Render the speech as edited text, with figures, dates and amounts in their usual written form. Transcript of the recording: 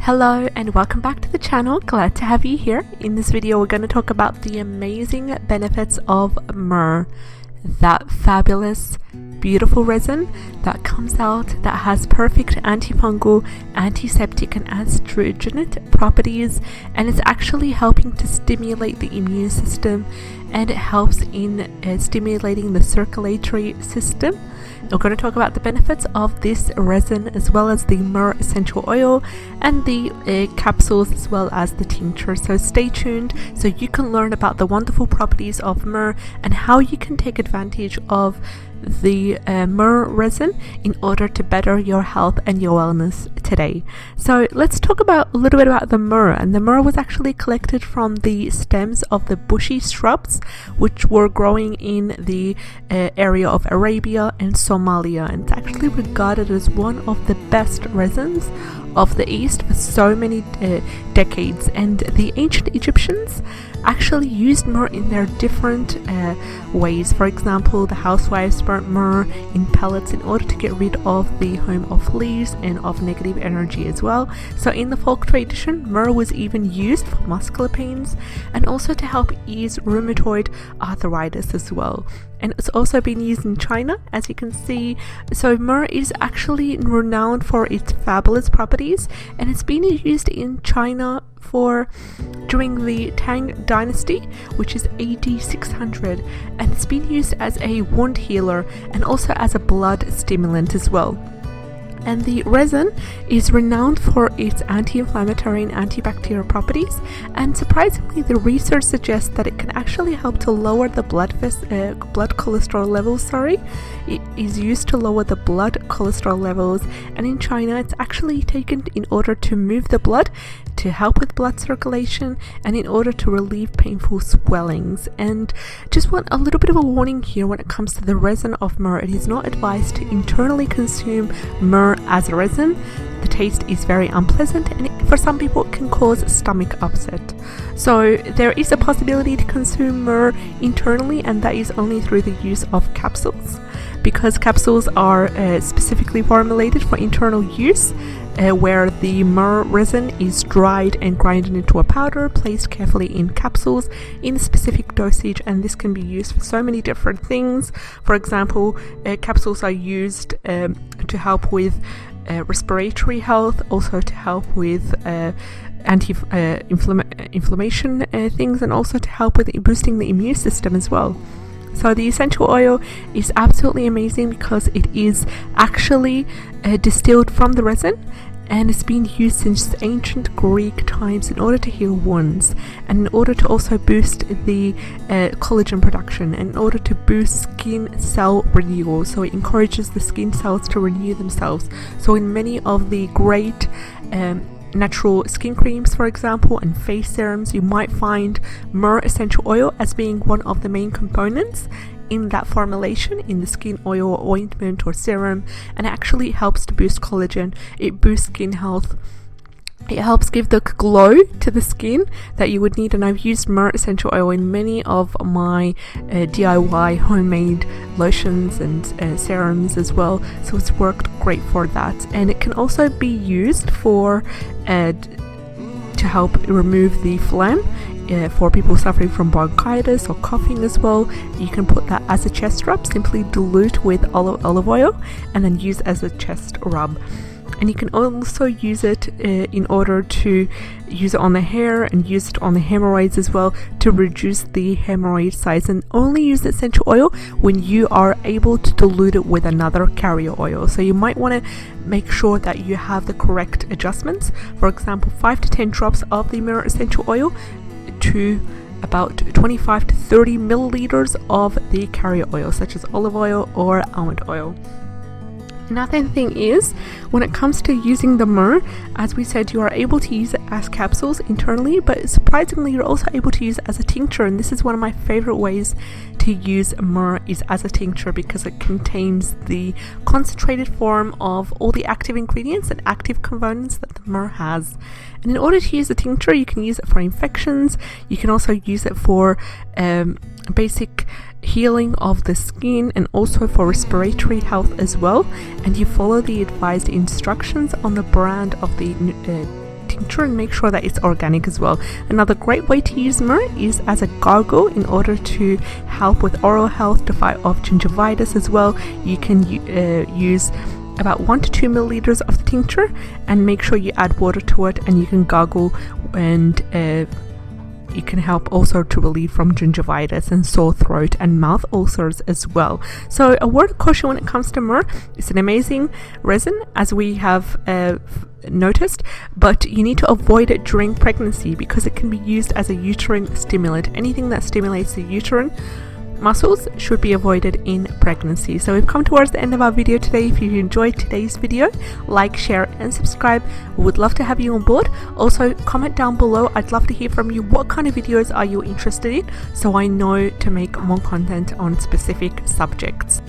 Hello and welcome back to the channel. Glad to have you here. In this video we're going to talk about the amazing benefits of myrrh, that fabulous beautiful resin that comes out that has perfect antifungal, antiseptic and astringent properties, and it's actually helping to stimulate the immune system, and it helps in stimulating the circulatory system. We're going to talk about the benefits of this resin as well as the myrrh essential oil and the capsules as well as the tincture. So stay tuned so you can learn about the wonderful properties of myrrh and how you can take advantage of the myrrh resin in order to better your health and your wellness today. So let's talk about a little bit about the myrrh. And the myrrh was actually collected from the stems of the bushy shrubs which were growing in the area of Arabia and Somalia, and it's actually regarded as one of the best resins of the East for so many decades. And the ancient Egyptians actually used myrrh in their different ways. For example, the housewives burnt myrrh in pellets in order to get rid of the home of fleas and of negative energy as well. So in the folk tradition, myrrh was even used for muscular pains and also to help ease rheumatoid arthritis as well. And it's also been used in China, as you can see. So myrrh is actually renowned for its fabulous properties, and it's been used in China during the Tang dynasty, which is AD 600, and it's been used as a wound healer and also as a blood stimulant as well. And the resin is renowned for its anti-inflammatory and antibacterial properties, and surprisingly the research suggests that it can actually help to lower the blood cholesterol levels. It is used to lower the blood cholesterol levels, and in China it's actually taken in order to move the blood, to help with blood circulation, and in order to relieve painful swellings. And just want a little bit of a warning here when it comes to the resin of myrrh. It is not advised to internally consume myrrh as a resin. The taste is very unpleasant, and for some people it can cause stomach upset. So there is a possibility to consume myrrh internally, and that is only through the use of capsules, because capsules are specifically formulated for internal use, where the myrrh resin is dried and grinded into a powder, placed carefully in capsules in a specific dosage, and this can be used for so many different things. For example, capsules are used to help with respiratory health, also to help with inflammation things, and also to help with boosting the immune system as well. So the essential oil is absolutely amazing because it is actually distilled from the resin, and it's been used since ancient Greek times in order to heal wounds, and in order to also boost the collagen production, and in order to boost skin cell renewal. So it encourages the skin cells to renew themselves. So in many of the great natural skin creams, for example, and face serums, you might find myrrh essential oil as being one of the main components in that formulation, in the skin oil or ointment or serum, and it actually helps to boost collagen. It boosts skin health. It helps give the glow to the skin that you would need, and I've used myrrh essential oil in many of my DIY homemade lotions and serums as well, so it's worked great for that. And it can also be used for to help remove the phlegm for people suffering from bronchitis or coughing as well. You can put that as a chest rub, simply dilute with olive oil and then use as a chest rub. And you can also use it in order to use it on the hair and use it on the hemorrhoids as well, to reduce the hemorrhoid size. And only use the essential oil when you are able to dilute it with another carrier oil. So you might want to make sure that you have the correct adjustments. For example, 5 to 10 drops of the myrrh essential oil to about 25 to 30 milliliters of the carrier oil, such as olive oil or almond oil. Another thing is, when it comes to using the myrrh, as we said, you are able to use it as capsules internally, but surprisingly you're also able to use it as a tincture. And this is one of my favorite ways to use myrrh, is as a tincture, because it contains the concentrated form of all the active ingredients and active components that the myrrh has. And in order to use the tincture, you can use it for infections. You can also use it for basic healing of the skin, and also for respiratory health as well. And you follow the advised instructions on the brand of the tincture and make sure that it's organic as well. Another great way to use myrrh is as a gargle in order to help with oral health, to fight off gingivitis as well. You can use about 1 to 2 milliliters of the tincture and make sure you add water to it, and you can gargle, and it can help also to relieve from gingivitis and sore throat and mouth ulcers as well. So a word of caution when it comes to myrrh: it's an amazing resin, as we have noticed, but you need to avoid it during pregnancy because it can be used as a uterine stimulant. Anything that stimulates the uterine muscles should be avoided in pregnancy. So we've come towards the end of our video today. If you enjoyed today's video, like, share and subscribe. We would love to have you on board. Also, comment down below. I'd love to hear from you. What kind of videos are you interested in, so I know to make more content on specific subjects.